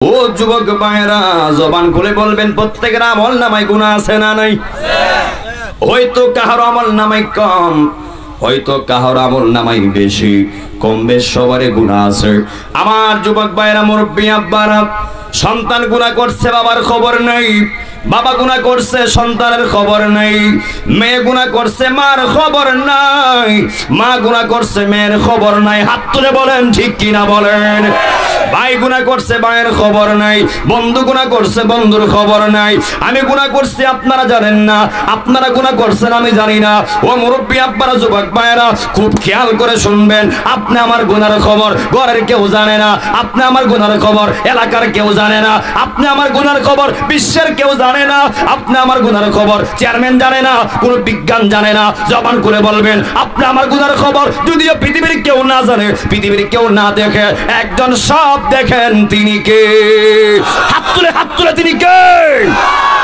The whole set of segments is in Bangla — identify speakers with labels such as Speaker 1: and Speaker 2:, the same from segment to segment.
Speaker 1: ও যুবক ভাইরা, জবান খুলে বলবেন প্রত্যেকের আমল নামায় গুনাহ আছে না নাই? হয়তো কাহার আমল নামায় কম, হয়তো কাহার আমল নামায় বেশি, কম বেশ সবারে গুনাহ আছে। আমার যুবক ভাইরা, মুরব্বি আব্বারা, সন্তান গুনাহ করছে বাবার খবর নাই, বাবা গুনাহ করছে সন্তানের খবর নাই, মেয়ে গুনাহ করছে মার খবর নাই, মা গুনাহ করছে মেয়ের খবর নাই। হাত তুলে বলেন ঠিক কিনা বলেন। ভাই গুনাহ করছে ভাইয়ের খবর নাই, বন্ধু গুনাহ করছে বন্ধুর খবর নাই। আমি গুনাহ করছি আপনারা জানেন না, আপনারা গুনাহ করছেন আমি জানি না। ও মুরব্বি আব্বারা, যুবক ভাইয়েরা, খুব খেয়াল করে শুনবেন। আপনি আমার গুনার খবর ঘরের কেউ জানে না, আপনি আমার গুনার খবর এলাকার কেউ জানে না, আপনি আমার গুনার খবর বিশ্বের কেউ জানে না, আপনি আমার গুনার খবর চেয়ারম্যান জানে না, কোন বিজ্ঞান জানে না। জবান করে বলবেন, আপনি আমার গুনার খবর যদিও পৃথিবীর কেউ না জানে, পৃথিবীর কেউ না দেখে, একজন সব দেখেন, তিনি কে? হাত তুলে তিনি কে?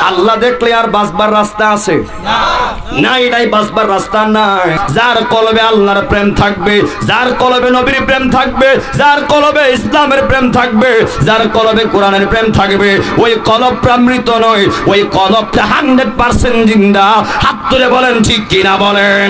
Speaker 1: আল্লাহ দেখলে আর বাঁচবার রাস্তা আছে? নাই, নাই, বাঁচবার রাস্তা নাই। যার কলবে আল্লাহর প্রেম থাকবে, যার কলবে নবীর প্রেম থাকবে, যার কলবে ইসলামের প্রেম থাকবে, যার কলবে কোরআনের প্রেম থাকবে, ওই কলবটা মৃত নয়, ওই কলবটা 100% জিন্দা। হাত তুলে বলেন ঠিক কিনা বলেন।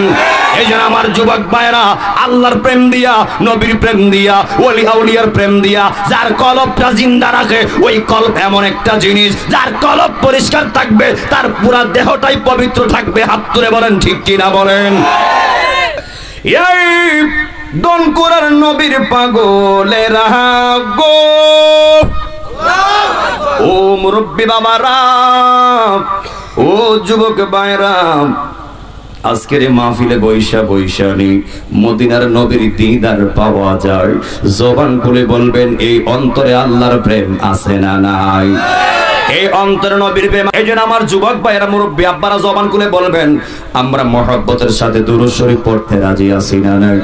Speaker 1: এই জন্য আমার যুবক ভাইরা, আল্লাহর প্রেম দিয়া, নবীর প্রেম দিয়া, ওলি আউলিয়ার প্রেম দিয়া যার কলবটা জিন্দা রাখে, ওই কলব এমন একটা জিনিস, যার কলব পরিষ্কার থাকবে তার পুরা দেহটাই পবিত্র থাকবে। হাত তুলে বলেন ঠিক কিনা বলেন। এই দনকুরার নবীর পাগলেরা গো, ও মুরব্বি বাবারা, ও যুবক ভাইরা, আজকের এই মাহফিলে বৈশানি মদিনার নবীর দিদার পাওয়া যায়। জবান খুলে বলবেন, এই অন্তরে আল্লাহর প্রেম আছে না নাই? এই অন্তরে নবীর প্রেম। এই জন্য আমার যুবক ভাইয়েরা, মুরব্বি আব্বারা, জবান খুলে বলবেন, আমরা মহব্বতের সাথে দুরূদ শরীফ পড়তে রাজি আছি না নাই?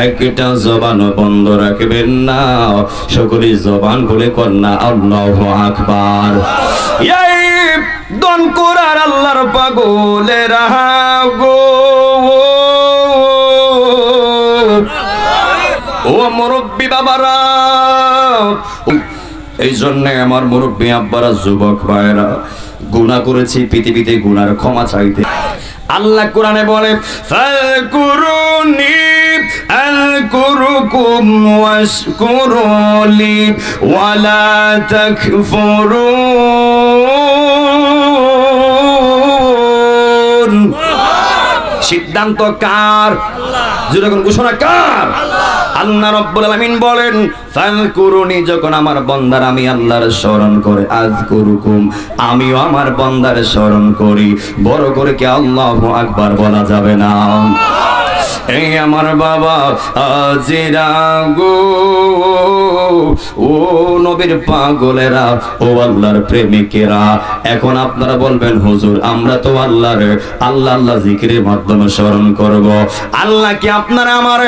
Speaker 1: একটা জবান বন্ধ রাখবেন না, সকলে জবান খুলে কন্যা আল্লাহু আকবার। এই দনকুরার আল্লাহর পাগলেরা গো, ও মুরব্বি বাবারা, এই জন্য আমার মুরব্বি আব্বারা, যুবক ভাইরা, গুনাহ করেছি পৃথিবীতে, গুনার ক্ষমা চাইতে। আল্লাহ কোরআনে বলে, ফাকুরুনি আযকুরুকুম ওয়াশকুরুলি ওয়ালা তাকফুরুন। সিদ্ধান্ত কার? যেরকম ঘোষণা কার? আল্লাহ রাব্বুল আলামিন বলেন, ফাযকুরুনি, যখন আমার বান্দার আমি আল্লাহর স্মরণ করে, আযকুরুকুম, আমিও আমার বান্দার স্মরণ করি। বড় করে কি আল্লাহু আকবার বলা যাবে না? এই আমার বাবা আজিরা গো, ও নবীর পাগলেরা, ও আল্লাহর প্রেমিকেরা, এখন আপনারা বলবেন, হুজুর আমরা তো আল্লাহ জিকিরের মাধ্যমে স্মরণ করব। আল্লাহ কি আপনারা আমার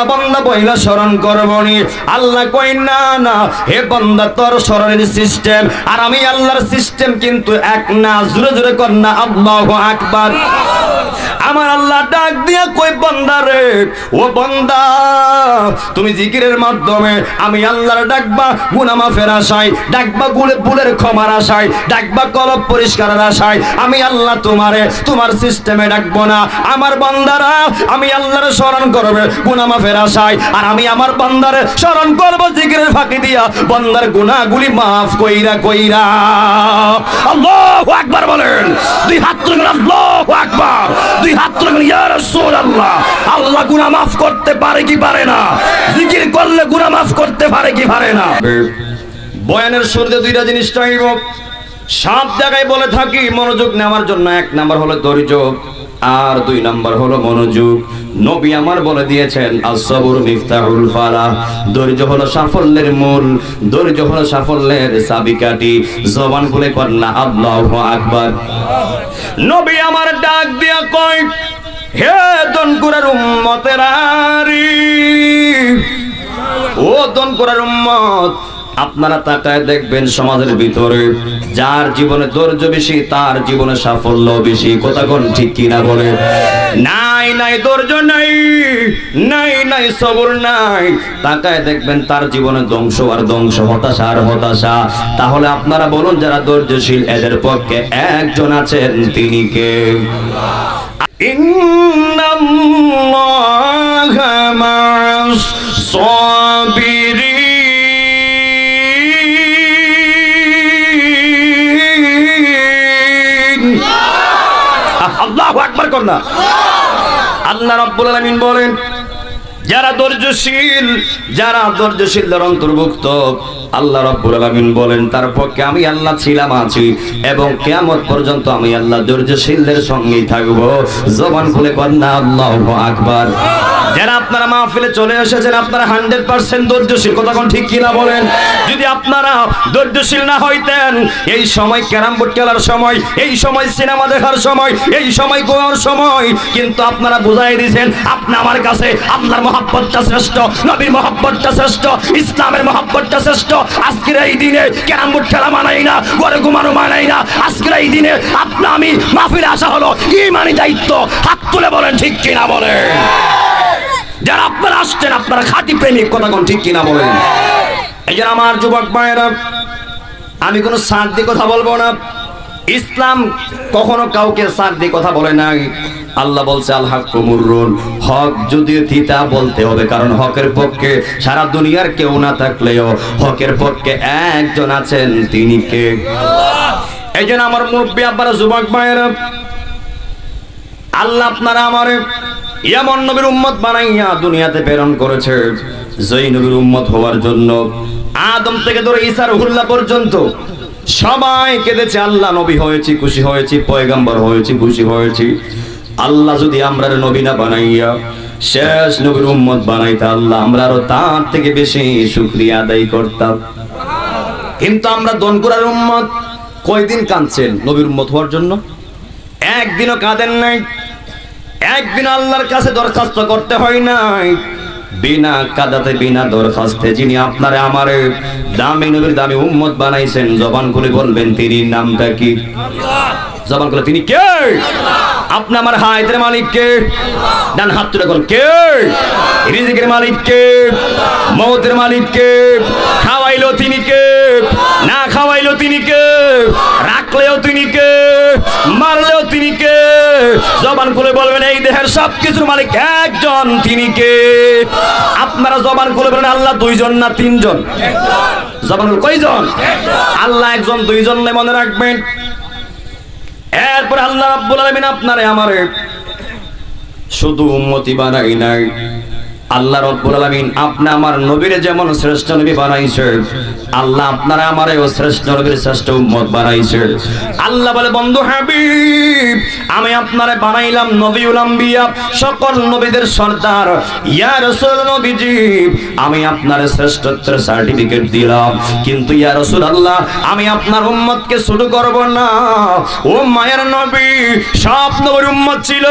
Speaker 1: বান্দা বইলা স্মরণ করবনি? আল্লাহ কই, না না, হে বান্দা, তোর স্মরণের সিস্টেম আর আমি আল্লাহর সিস্টেম কিন্তু এক না। জোরে জোরে কর না আল্লাহু আকবার। আমার আল্লাহ ডাক দিয়া কই, বান্দা রে, ও বান্দা, তুমি জিকিরের মাধ্যমে আমি আল্লাহর ডাকবা গুনাহ মাফের আশায়, ডাকবা ভুলের ক্ষমার আশায়, ডাকবা কলব পরিষ্কারের আশায়। আমি আল্লাহ তোমারে তোমার সিস্টেমে ডাকবো না। আমার বান্দারা আমি আল্লাহর স্মরণ করবে গুনাহ মাফের আশায়, আর আমি আমার বান্দারে স্মরণ করব জিকিরের ফাঁকি দিয়া, বান্দার গুনাহগুলি মাফ কইরা কইরা। আল্লাহু আকবার বলেন। দুই হাত তুলে আল্লাহু আকবার, দুই হাত তুলে ইয়া রাসূলুল্লাহ। আল্লাহ গুনাহ মাফ করতে পারে কি পারে না? জিকির করলে গুনাহ মাফ করতে পারে কি পারে না? বয়ানের শুরুতে দুইটা জিনিস চাইব, সব জায়গায় বলে থাকি মনোযোগ নেওয়ার জন্য। এক নাম্বার হলো ধৈর্য, আর দুই নাম্বার হলো মনোযোগ। নবী আমার বলে দিয়েছেন, আস-সাবরু মিফতাহুল ফালাহ, ধৈর্য হলো সাফল্যের মূল, ধৈর্য হলো সাফল্যের চাবিকাঠি। জবান খুলে কন্যা আল্লাহু আকবার। নবী আমার ডাক দিয়া কয়, হে দনকুরার উম্মতেরা রে, ও দনকুরার উম্মত, আপনারা তাকায় দেখবেন সমাজের ভিতরে যার জীবনে ধৈর্য বেশি তার জীবনে সাফল্য বেশি। কথা কোন ঠিক কিনা বলে না? নাই নাই ধৈর্য নাই, নাই নাই সবর নাই, তাকায় দেখবেন তার জীবনে ধ্বংস আর ধ্বংস, হতাশা আর হতাশা। তাহলে আপনারা বলুন যারা ধৈর্যশীল এদের পক্ষে একজন আছেন, তিনি কে? ইন্নাল্লাহা মা'আস সাবিরিন। আল্লাহু আকবার করুন না। আল্লাহ রাব্বুল আলামিন বলেন যারা ধৈর্যশীলদের অন্তর্ভুক্ত, আল্লাহ রাব্বুল আলামিন বলেন তার পক্ষে আমি আল্লাহ ছিলাম, আছি এবং কিয়ামত পর্যন্ত আমি আল্লাহ ধৈর্যশীলদের সঙ্গেই থাকব। জবান খুলে বলেন না আল্লাহু আকবার। যারা আপনারা মাহফিলে চলে এসেছেন আপনারা 100% ধৈর্যশীল, কথা কোন ঠিক কিনা বলেন? যদি আপনারা ধৈর্যশীল না হইতেন, এই সময় ক্যারাম বোর্ড খেলার সময়, এই সময় সিনেমা দেখার সময়, এই সময় গোয়ার সময়, কিন্তু আপনারা বুঝাই দিয়েছেন আপনি আমার কাছে আপনার মহব্বতটা শ্রেষ্ঠ, নবীর মহব্বতটা শ্রেষ্ঠ, ইসলামের মহব্বতটা শ্রেষ্ঠ। আজকের এই দিনে ক্যারাম বোর্ড খেলা মানাই না, ঘরে ঘুমানো মানাই না। আজকের এই দিনে আপনা আমি মাহফিলে আসা হলো ঈমানি দায়িত্ব। হাত তুলে বলেন ঠিক কিনা বলেন? যারা আপনারা আসছেন আপনারা খাঁটি প্রেমিক, কথা কোন ঠিক কিনা বলেন? এই যে আমার যুবক ভাইয়েরা, আমি কোনো সার দিয়ে কথা বলবো না। ইসলাম কখনো কাউকে সার দিয়ে কথা বলে নাই। আল্লাহ বলছে আল হাক্কু মুররুন, হক যদিও তিতা বলতে হবে, কারণ হকের পক্ষে সারা দুনিয়ার কেউ না থাকলেও হকের পক্ষে একজন আছেন, তিনি কে? এই জন্য আমার মুরব্বী আপনারা যুবক ভাইয়েরা, আল্লাহ আপনারা আমারে এমন নবীর উম্মত বানাইয়া দুনিয়াতে প্রেরণ করেছে, যেই নবীর উম্মত হওয়ার জন্য আদম থেকে ধরে ঈসা রুহুল্লাহ পর্যন্ত সবাই কেঁদেছে, আল্লাহ নবী হয়েছি খুশি হয়েছি, পয়গম্বর হয়েছি খুশি হয়েছি। আল্লাহ যদি আমরা নবী না বানাইয়া শেষ নবীর উম্মত বানাইতা, আল্লাহ আমরা আরো তার থেকে বেশি শুকরিয়া আদায় করতাম। কিন্তু আমরা দনকুরার উম্মত, কয়দিন কাঁদছেন নবীর উম্মত হওয়ার জন্য? একদিনও কাঁদেন নাই, একদিন আল্লাহর কাছে দরখাস্ত করতে হয় নাই। বিনা কাদাতে বিনা দরখাস্তে যিনি আপনারে আমারে দামি নবীর দামি উম্মত বানাইছেন, জবান খুলে বলবেন তিনি নামটা কি? জবান খুলে তিনি কে? আপনি আমার হায়াতের মালিক কে? ডান হাত তুলে বলুন কে? রিজিকের মালিক কে? মওতের মালিক কে? খাওয়াইলো তিনি কে? না খাওয়াইলো তিনি কে? রাখলেও তিনি কে? মারলেও তিনি কে? জবান খুলে বলবেন এই দেহের সবকিছুর মালিক একজন, তিনি কে? আপনারা জবান খুলে বলেন আল্লাহ দুইজন না তিনজন? জবান খুলে কয়জন? আল্লাহ একজন, দুইজন নয়, মনে রাখবেন। এরপর আল্লাহ রাব্বুল আলামিন আপনারে আমারে শুধু উম্মতি বানাই নাই, আল্লাহ রাব্বুল আলামিন আপনি আমার নবীরে যেমন শ্রেষ্ঠ নবী বানাইছে, আল্লাহ আপনারা আমারেও শ্রেষ্ঠ নবীর শ্রেষ্ঠ উম্মত বানাইছে। আল্লাহ বলে বন্ধু হাবিব আমি আপনারে বানাইলাম নবীউল আম্বিয়া, সকল নবীদের সর্দার। ইয়া রাসূল নবীজি আমি আপনারে শ্রেষ্ঠত্বের সার্টিফিকেট দিলাম, কিন্তু ইয়া রাসূলুল্লাহ আমি আপনার উম্মতকে শুরু করব না। ও মায়ের নবী, সব নবীর উম্মত ছিল,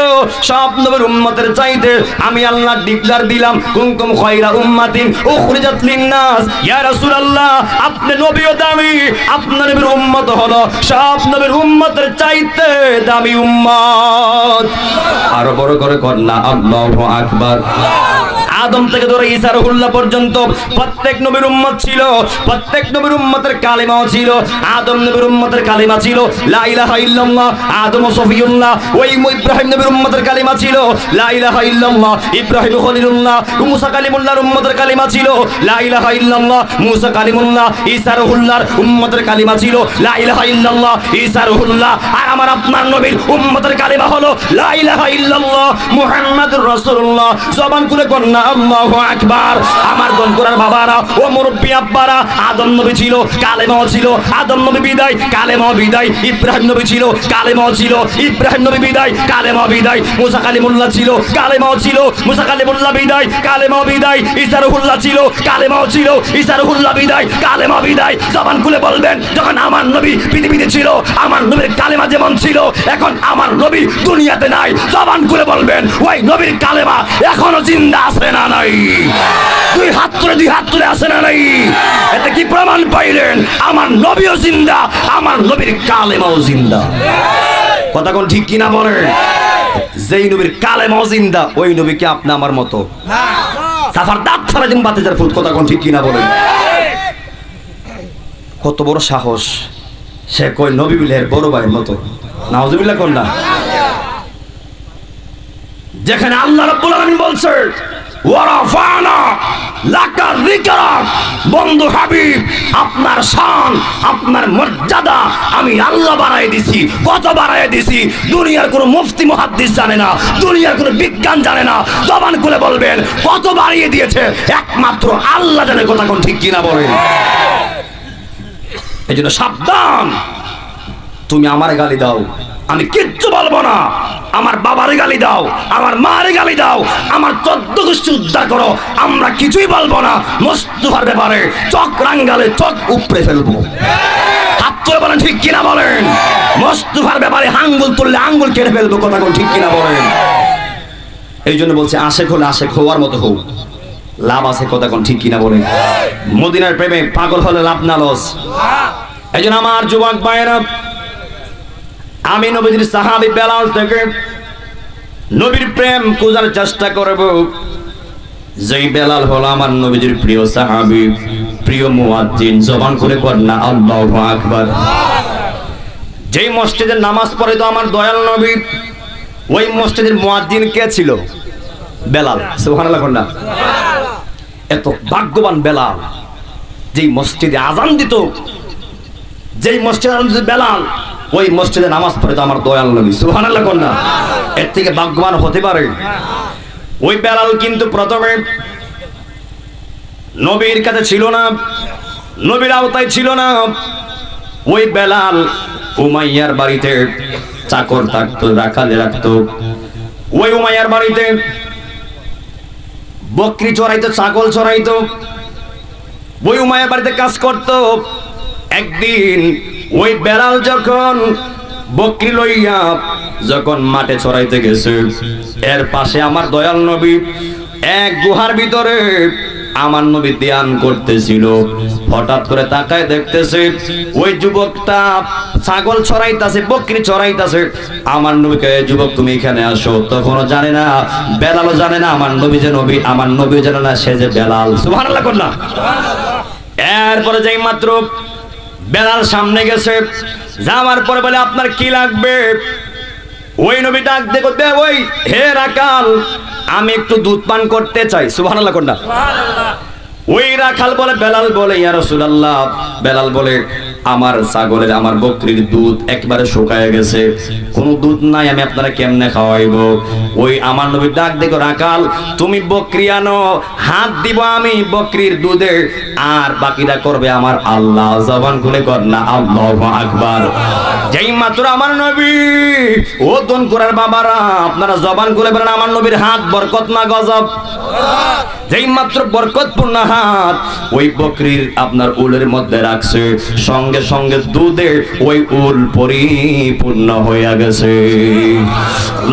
Speaker 1: সব নবীর উম্মতের চাইতে আমি আল্লাহ ডিক্লার দিলাম কুনতুম খায়রা উম্মাতিন উখরিজাত লিন-নাস। ইয়া রাসূলুল্লাহ আপনি নবীও দামি, আপনার নবীর উম্মত হলো সব নবীর উম্মতের চাইতে দামি উম্মত। আরো বড় করে কন্যা আল্লাহু আকবার। আদম থেকে ধরে ঈসা রুহুল্লাহ পর্যন্ত প্রত্যেক নবীর উম্মত ছিল, প্রত্যেক নবীর উম্মতের কালিমাও ছিল। আদম নবীর উম্মতের কালিমা ছিল লা ইলাহা ইল্লাল্লাহ, আদম সফিউল্লাহ। ওই ইব্রাহিম নবীর উম্মতের কালিমা ছিল লা ইলাহা ইল্লাল্লাহ, ইব্রাহিম খলিলুল্লাহ। মুসা কালিমুল্লাহর উম্মতের কালিমা ছিল লা ইলাহা ইল্লাল্লাহ, মুসা কালিমুল্লাহ। ঈসা রুহুল্লাহর উম্মতের কালিমা ছিল লা ইলাহা ইল্লাল্লাহ, ঈসা রুহুল্লাহ। আর আমার আপনার নবীর উম্মতের কালিমা হলো লা ইলাহা ইল্লাল্লাহ মুহাম্মাদুর রাসূলুল্লাহ। জবান খুলে কন্যা আল্লাহু আকবার। আমার দনকুরার বাবারা ও মুরব্বি আব্বারা, আদম নবী ছিল, কালেমাও ছিল, আদম নবী বিদায়, কালেমাও বিদায়। ইব্রাহিম নবী ছিল, কালেমাও ছিল, ইব্রাহিম নবী বিদায়, কালেমাও বিদায়। মুসা কালিমুল্লাহ ছিল, কালেমাও ছিল, মুসা কালিমুল্লাহ বিদায়, কালেমাও বিদায়। ঈসা রুহুল্লাহ ছিল, কালেমাও ছিল, ঈসা রুহুল্লাহ বিদায়, কালেমাও বিদায়। জবান খুলে বলবেন যখন আমার নবী পৃথিবীতে ছিল, আমার নবীর কালেমা যেমন ছিল, এখন আমার নবী দুনিয়াতে নাই। জবান খুলে বলবেন ওই নবীর কালেমা এখনো জিন্দা আছে না নাই? দুই হাত তুলে আছে না নাই? এতে কি প্রমাণ পাইলেন? আমার নবীও জিন্দা, আমার নবীর কালেমাও জিন্দা। কথা কোন ঠিক কিনা বলেন? যেই নবীর কালেমাও জিন্দা ওই নবী কি আপনি আমার মতো না? সাফার দাঁত ফালা দিন বাতে যার ফুট কথা কোন ঠিক কিনা বলেন? কত বড় সাহস, সে কই নবী বিলের বড় ভাইয়ের মতো। নাউজুবিল্লাহ কোন না? যেখানে আল্লাহ রাব্বুল আলামিন বলছে ওয়ারাফানা লাকা যিকরাক, বন্ধু হাবিব আপনার শান আপনার মর্যাদা আমি আল্লাহ বাড়ায় দিছি। কত বাড়ায় দিছি? দুনিয়ার কোনো মুফতি মুহাদ্দিস জানে না, দুনিয়ার কোনো বিজ্ঞান জানে না। জবান খুলে বলবেন কত বাড়িয়ে দিয়েছে একমাত্র আল্লাহ জানে। কথা কোন ঠিক কিনা বলেন? এই জন্য সাবধান, তুমি আমার গালি দাও আমি কিচ্ছু বলবো না, আমার বাবারে গালি দাও আমার মারে গালি দাও আমার 14 গোষ্ঠী উদ্ধার করো, আমরা কিছুই বলবো না। মোস্তফার ব্যাপারে চোখ রাঙ্গালে চোখ উপড়ে ফেলবো। হাত তুলে বলেন ঠিক কিনা বলেন? মোস্তফার ব্যাপারে আঙ্গুল তুললে আঙ্গুল কেটে ফেলবো। কথা কোন ঠিক কিনা বলেন? এই জন্য বলছে আশেক হলে আশেক হওয়ার মতো হোক, লাভ আছে। কথা কোন ঠিক কিনা বলেন? মদিনার প্রেমে পাগল হলে লাভ না লস। এই জন্য আমার যুবক ভাইয়েরা, আমি নবীর সাহাবী বেলাল থেকে নবীর প্রেম খোঁজার চেষ্টা করব। যেই বেলাল হলো আমার নবীর প্রিয় সাহাবী, প্রিয় মুয়াজ্জিন। জবান করে কর না আল্লাহু আকবার। যেই মসজিদে নামাজ পড়ে তো আমার দয়াল নবী, ওই মসজিদের মুয়াজ্জিন কে ছিল? বেলাল। সুবহানাল্লাহ কোন না? এত ভাগ্যবান বেলাল, যেই মসজিদে আযান দিত, যেই মসজিদে আযান দিত বেলাল, ওই মসজিদে নামাজ পড়ে তো আমার দয়াল নবী। সুবহানাল্লাহ কোন না? এর থেকে ভাগ্যবান হতে পারে? ওই বেলাল কিন্তু প্রথমে নবীর কাছে ছিল না, নবীর আওতায় ছিল না। ওই বেলাল উমাইয়ার বাড়িতে চাকর থাকতো, রাখালে রাখতো। ওই উমাইয়ার বাড়িতে বকরি চড়াইতো, ছাগল চড়াইতো। ওই উমাইয়ার বাড়িতে কাজ করতো। একদিন ওই বেলাল যখন বকরি লইয়া যখন মাঠে চড়াইতে গেছে, এর পাশে আমার দয়াল নবী এক গুহার ভিতরে আমার নবী ধ্যান করতেছিল। হঠাৎ করে তাকায় দেখতেছে ওই যুবকটা ছাগল চড়াইতাছে, বকরি চড়াইতাছে। আমার নবীকে, যুবক তুমি এখানে আসো। তখনও জানে না, বেলালও জানে না আমার নবী যে নবী, আমার নবী জানে না সে যে বেলাল। সুবহানাল্লাহ কোন না? এরপরে যেই মাত্র বেলাল সামনে গেছে, যাওয়ার পরে বলে আপনার কি লাগবে? ওই নবী ডাক দেখো দে, ওই হে রাখাল আমি একটু দুধ পান করতে চাই। সুবহানাল্লাহ কোন না? ওই রাখাল বলে, বেলাল বলে ইয়া রাসূলুল্লাহ। বেলাল বলে আমার ছাগলের আমার বকরির দুধ একবারে শুকায় গেছে, কোনো দুধ নাই, আমি আপনারা কেমনে খাওয়াইবো? ওই আমার নবী ডাক দেখো রাখাল তুমি বকরি আনো, হাত দিব আমি বকরির দুধে, আর বাকিটা করবে আমার আল্লাহ। জবান খুলে কর না আল্লাহু আকবার। যেই মাত্র আমার নবী, ও দন করার বাবারা আপনারা জবান খুলে বলেন আমার নবীর হাত বরকত না গজব? যেই মাত্র বরকতপূর্ণ হাত ওই বকরির আপনার উলের মধ্যে রাখছে, সঙ্গে সঙ্গে দুধে ওই উল পরিপূর্ণ হয়ে গেছে।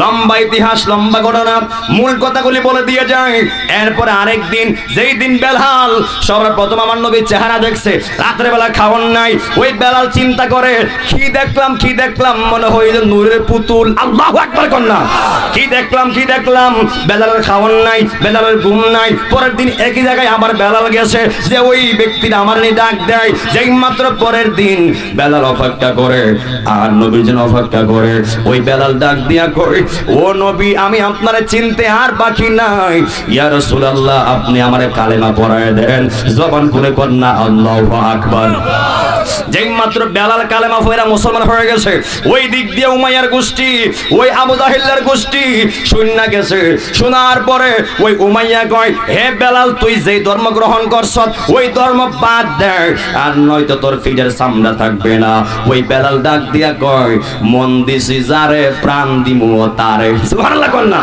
Speaker 1: লম্বা ইতিহাস, লম্বা ঘটনা, মূল কথাগুলি বলে দিয়ে যায়। এরপরে আরেকদিন, যেই দিন বেলাল সর্বপ্রথম আমার নবীর চেহারা দেখছে, রাত্রে বেলা খাওয়ান নাই। ওই বেলাল চিন্তা করে কি দেখলাম, কি দেখলাম, মনে হয় যে নূরের পুতুল। আল্লাহু আকবার কন্যা, কি দেখলাম, কি দেখলাম। বেলালের খাওয়ান নাই, বেলালের ঘুম নাই। পরের দিন একই জায়গায় আবার বেলাল গেছে, যে ওই ব্যক্তিটা আমার নিয়ে ডাক দেয়। যেই মাত্র পরের দিন বেলাল অপেক্ষা করে, আর নবী যেন অপেক্ষা করে। ওই বেলাল ডাক দিয়া কই, ও নবী আমি আপনারে চিনতে আর বাকি নাই। ইয়া রাসূলুল্লাহ আপনি আমারে কালেমা পড়ায় দেন। জবান করে কর না আল্লাহু আকবার। যেই মাত্র বেলাল কালেমা পড়া মুসলমান হয়ে গেছে, ওই দিক দিয়ে উমাইয়ার গোষ্ঠী, ওই আবু জাহিলের গোষ্ঠী শুননা গেছে। শোনার পরে ওই উমাইয়া কয়, হে বেলাল তুই যেই ধর্ম গ্রহণ করছ ওই ধর্ম বাদ দে, আর নয়তো তোর ফিডের সামনে থাকবে না। ওই বেলাল ডাক দিয়া কয়, মন দিছি যারে প্রাণ দিমু তারে। সুবহানাল্লাহ কোন না?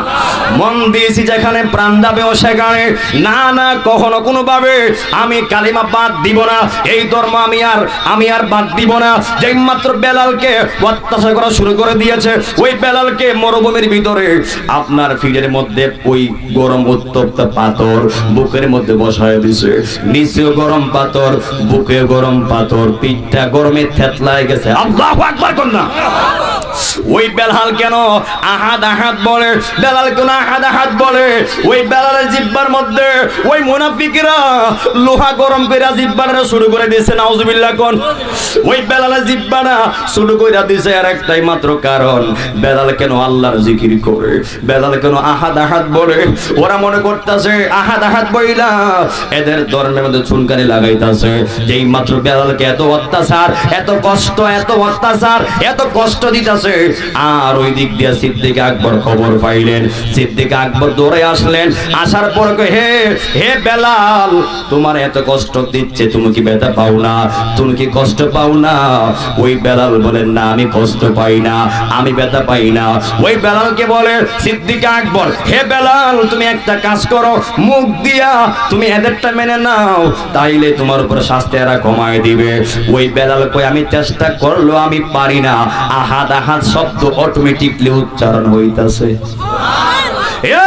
Speaker 1: মন দিছি যেখানে প্রাণ যাবে ও সেখানে। না না, কখনো কোনো ভাবে আমি কালিমা বাদ দিব না, এই ধর্ম আমি আর বাদ দিব না। যেই মাত্র বেলালকে অত্যাচার করা শুরু করে দিয়েছে, ওই বেলালকে মরুভূমির ভিতরে আপনার ফিডের মধ্যে ওই গরম উত্তপ্ত পাথর বুকের মধ্যে বসায় দিছে। নিচেও গরম পাথর, বুকে গরম পাথর, পিঠটা গরমে থেতলায় গেছে। আল্লাহু আকবার কন্যা। ওই বেলাল কেন আহাদ আহাদ বলে? বেলাল কেন আহাদ আহাদ বলে? ওই বেলালের জিহ্বার মধ্যে ওই মুনাফিকরা লোহা গরম কইরা জিহ্বাটা শুরু করে দিয়েছে। নাউজুবিল্লাহ কোন? ওই বেলালের জিহ্বাটা শুরু কইরা দিয়েছে আর একটাই মাত্র কারণ, বেলাল কেন আল্লাহর জিকির করে, বেলাল কেন আহাদ আহাদ বলে? ওরা মনে করতেছে আহাদ আহাদ বইলা এদের ধর্মের মধ্যে চুনকানি লাগাইতেছে। যেই মাত্র বেলালকে এত অত্যাচার, এত কষ্ট, এত অত্যাচার, এত কষ্ট দিতেছে, আর ওই দিক দিয়ে সিদ্দিক আকবর খবর পাইলেন। সিদ্দিক আকবর দৌড়ে আসলেন, আসার পর হে হে বেলাল, তোমার এত কষ্ট দিচ্ছে, তুমি কি ব্যথা পাও না? তুমি কি কষ্ট পাও না? ওই বেলাল বলেন না, আমি কষ্ট পাই না, আমি ব্যথা পাই না। ওই বেলালকে বলে সিদ্দিক আকবর, হে বেলাল, তুমি একটা কাজ করো, মুখ দিয়া তুমি এদেরটা মেনে নাও, তাইলে তোমার উপর শাস্তি এরা কমায় দিবে। ওই বেলাল কই, আমি চেষ্টা করলো আমি পারি না। আহাদ আহাদ শব্দ অটোমেটিকলি উচ্চারণ হইতাছে। এ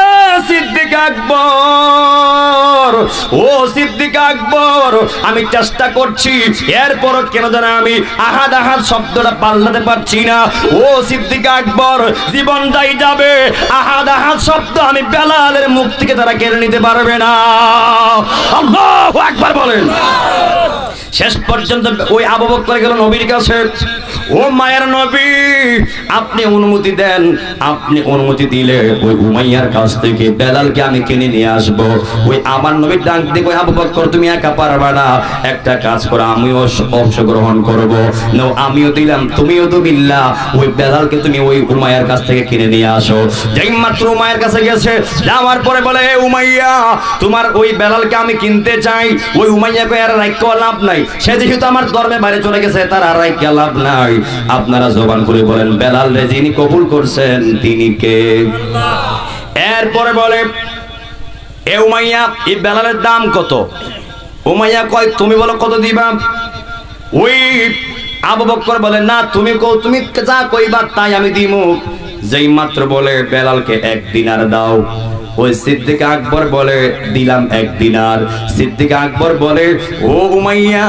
Speaker 1: সিদ্দিক আকবর, ও সিদ্দিক আকবর, আমি চেষ্টা করছি, এরপর কেন জানা আমি আহাদ আহাদ শব্দটা পাল্টাতে পারছি না। ও সিদ্দিক আকবর, জীবনটাই যাবে, আহাদ আহাদ শব্দ আমি বেলালের মুখ থেকে তারা কেড়ে নিতে পারবে না। আল্লাহু আকবার বলেন। শেষ পর্যন্ত ওই আবু বকর গেল নবীর কাছে, ও মায়ের নবী, আপনি অনুমতি দেন, আপনি অনুমতি দিলে ওই উমাইয়ার কাছ থেকে বেলালকে আমি কিনে নিয়ে আসব। ওই আমার নবীর ডাক দিয়ে কই, আবু বকর তুমি একা পারবা না, একটা কাজ করো, আমিও অংশগ্রহণ করব। নাও, আমিও দিলাম, তুমিও তো বিল্লা, ওই বেলালকে তুমি ওই উমাইয়ার কাছ থেকে কিনে নিয়ে আসো। যেই মাত্র উমাইয়ার কাছে গেছে, যাওয়ার পরে বলে, হে উমাইয়া, তোমার ওই বেলালকে আমি কিনতে চাই। ওই উমাইয়া কই, আর রাইক্য লাভ নাই, সে যেহেতু আমার ধর্মে বাইরে চলে গেছে, তার আর রাইক্য লাভ নাই। আপনারা জবান করে বলেন, বেলাল রে যিনি কবুল করছেন তিনি কে? এরপরে বলে, এ উমাইয়া, এই বেলালের দাম কত? উমাইয়া কয়, তুমি বলো কত দিবা? ওই আবু বকর বলে, না তুমি কও, তুমি যা কইবা তাই আমি দিমু। যেই মাত্র বলে বেলালকে 1 দিনার দাও, ওই সিদ্দিক আকবর বলে, দিলাম 1 দিনার। সিদ্দিক আকবর বলে, ও উমাইয়া,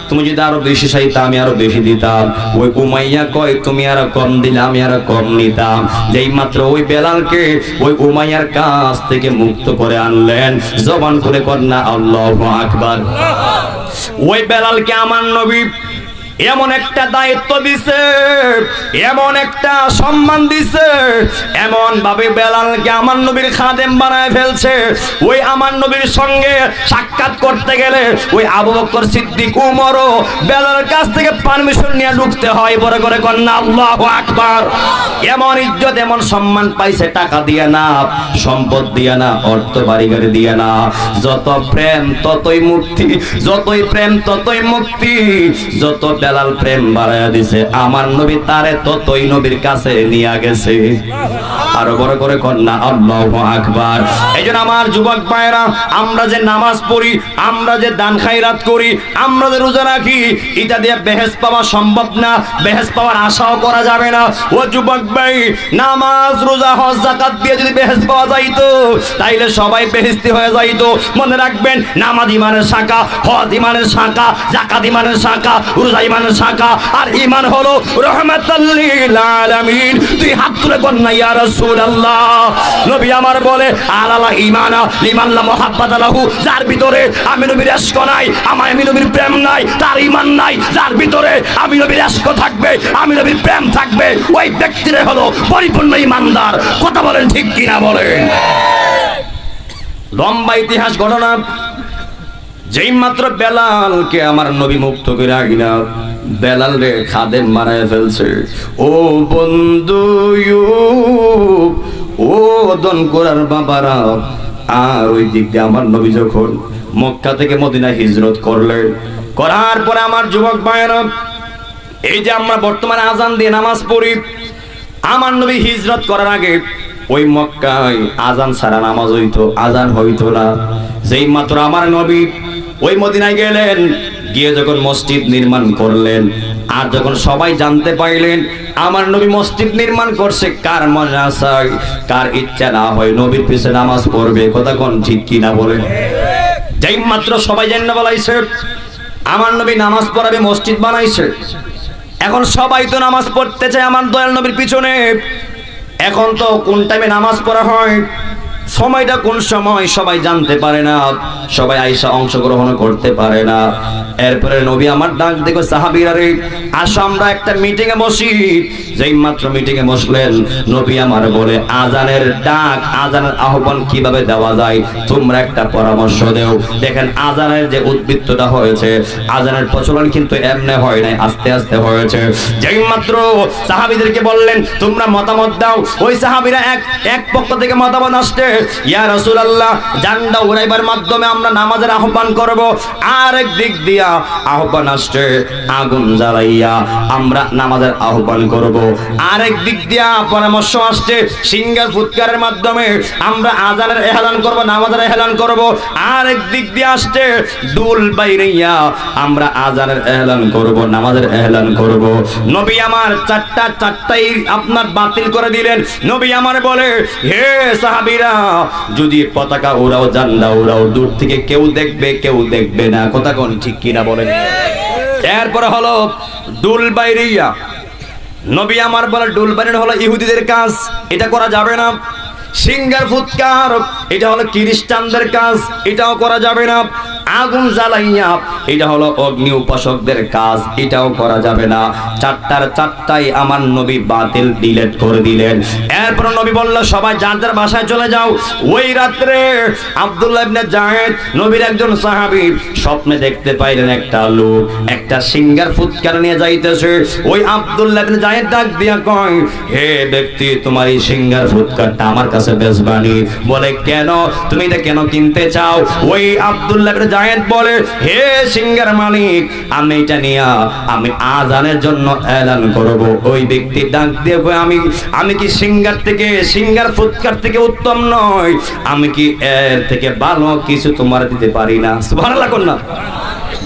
Speaker 1: তুমি যদি আরো বেশি চাইতা আমি আরো বেশি দিতাম। ওই উমাইয়া কয়, তুমি আরো কম দিলে আমি আরো কম নিতাম। যেই মাত্র ওই বেলালকে ওই উমাইয়ার কাছ থেকে মুক্ত করে আনলেন, জবান করে কন্যা আল্লাহু আকবার। ওই বেলালকে আমার নবী এমন একটা দায়িত্ব দিছে, এমন একটা সম্মান দিছে, এমন ভাবে বেলালকে আমার নবীর খাদেম বানায় ফেলছে। ওই আমার নবীর সঙ্গে সাক্ষাৎ করতে গেলে ওই আবু বকর সিদ্দিক উমরও বেলালের কাছ থেকে পারমিশন নিয়ে ঢুকতে হয়। বড় করে কন্যা আল্লাহু আকবার। এমন ইজ্জত, এমন সম্মান পাইছে, টাকা দিয়ে না, সম্পদ দিয়ে না, অর্থ বাড়ি গাড়ি দিয়ে না। যত প্রেম ততই মুক্তি, যতই প্রেম ততই মুক্তি। যত বেলাল প্রেম বাড়ায়া দিছে, আমার নবী তারে ততই নবীর কাছে নিয়ে গেছে। আরো বড় করে কন্যা আল্লাহু আকবার। এইজন্য আমার যুবক ভাইরা, আমরা যে নামাজ পড়ি, আমরা যে দান খায়রাত করি, আমরা যে রোজা রাখি, এটা দিয়ে বেহেশত পাওয়া সম্ভব না, বেহেশত পাওয়ার আশাও করা যাবে না। ও যুবক ভাই, নামাজ রোজা হজ যাকাত দিয়ে যদি বেহেশত পাওয়া যাইতো, তাইলে সবাই বেহেশতি হয়ে যাইতো। মনে রাখবেন, নামাজ ইমানের শাখা, হজ ইমানের শাখা, যাকাত ইমানের শাখা, রোজা ইমানের শাখা, আর ঈমান হলো রাহমাতাল লিল আলামিন। তুই হাত তুলে কন্যা ইয়া রাসূলুল্লাহ। নবী আমার বলে, আলালা ঈমানা লিমান লা মুহাব্বাতা লাহু, যার ভিতরে আমি নবীর ইশক নাই, আমি নবীর প্রেম নাই, তার ঈমান নাই। যার ভিতরে আমি নবীর ইশক থাকবে, আমি নবীর প্রেম থাকবে, ওই ব্যক্তিরে হলো পরিপূর্ণ ঈমানদার। কথা বলেন ঠিক কিনা বলেন? লম্বা ইতিহাস ঘটনা। যেই মাত্র বেলালকে আমার নবী মুক্ত করে আইনা, বেলাল রে খাদেম বানায় ফেলছে। ও বন্ধু, ও দন করার বাবারা, আর ওই দিক দিয়ে আমার নবী যখন মক্কা থেকে মদিনা হিজরত করলেন, করার পরে আমার যুবক ভাইয়েরা, এই যে আমরা বর্তমানে আজান দিয়ে নামাজ পড়ি, আমার নবী হিজরত করার আগে ওই মক্কায় আজান ছাড়া নামাজ হইতো, আজান হইতো না। যেই মাত্র আমার নবী ওই মদিনায় গেলেন, গিয়ে যখন মসজিদ নির্মাণ করলেন, আর যখন সবাই জানতে পাইলেন আমার নবী মসজিদ নির্মাণ করছে, কার মনে আসে, কার ইচ্ছা না হয় নবীর পিছনে নামাজ পড়বে? কথা কোন ঠিক কিনা বলেন? যেই মাত্র সবাই জানতে বলাইছে আমার নবী নামাজ পড়াবে, মসজিদ বানাইছে, এখন সবাই তো নামাজ পড়তে চায় আমার দয়াল নবীর পিছনে। এখন তো কোন টাইমে নামাজ পড়া হয়, সময়টা কোন সময় সবাই জানতে পারে না, সবাই আইসা অংশগ্রহণ করতে পারে না। এরপরে নবী আমার ডাক দেখো, সাহাবীরা রে আসো আমরা একটা মিটিং এ বসি। যেই মাত্র মিটিং এ বসলেন নবী আমার বলে, আজানের ডাক, আজানের আহ্বান কিভাবে দেওয়া যায় তোমরা একটা পরামর্শ দেও। দেখেন আজানের যে উদ্বৃত্তটা হয়েছে, আজানের প্রচলন কিন্তু এমনি হয় নাই, আস্তে আস্তে হয়েছে। যেই মাত্র সাহাবীদেরকে বললেন তোমরা মতামত দাও, ওই সাহাবীরা এক পক্ষ থেকে মতামত আসছে, ইয়া রাসূলুল্লাহ জান্ডা উড়াইবার মাধ্যমে আমরা নামাজের আহ্বান করব। আরেক দিক দিয়া আহ্বান আসছে, আগুন জ্বালাইয়া আমরা নামাজের আহ্বান করব। আরেক দিক দিয়া পরামর্শ আসছে, সিঙ্গার ফুৎকারের মাধ্যমে আমরা আজানের এলান করব, নামাজের এলান করব। আরেক দিক দিয়ে আসছে, দুল বাইরিয়া আমরা আজানের এলান করব, নামাজের এলান করব। নবী আমার চারটাই আপনার বাতিল করে দিলেন। নবী আমার বলে, হে সাহাবীরা যদি পতাকা উড়াও, জান্ডা উড়াও, দূর থেকে কেউ দেখবে কেউ দেখবে না, কথা কোন ঠিক কিনা বলেন। এরপরে হলো দুল বাইরিয়া। নবী আমার বলে দুল বাইরিয়া হলো ইহুদিদের কাজ, এটা করা যাবে না। সিঙ্গার ফুৎকার এটা হলো খ্রিস্টানদের কাজ, এটাও করা যাবে না। আগুন জ্বালাইয়া এটা হলো অগ্নি উপাসকদের কাজ, এটাও করা যাবে না। চারটাই আমার নবী বাতিল, ডিলিট করে দিলেন। এরপর নবী বলল সবাই যার যার বাসায় চলে যাও। ওই রাত্রে আব্দুল্লাহ ইবনে জায়েদ নবীর একজন সাহাবী স্বপ্নে দেখতে পাইলেন একটা লোক একটা সিঙ্গার ফুৎকার নিয়ে যাইতেছে। ওই আব্দুল্লাহ ইবনে জায়েদ ডাক দিয়া কয়, হে ব্যক্তি তোমার এই সিঙ্গার ফুৎকারটা আমার কাছে বেচবানি। বলে কেন, তুমি এটা কেন কিনতে চাও? ওই আব্দুল্লাহ ইবনে জায়েদ বলে, হে সিঙ্গার মালিক আমি এটা নিয়ে আমি আজানের জন্য এলান করব। ওই ব্যক্তি ডাক দিয়ে আমি কি সিঙ্গার ফুৎকার থেকে উত্তম নয়? আমি কি এর থেকে ভালো কিছু তোমার দিতে পারি না? সুবহানাল্লাহ কোন না।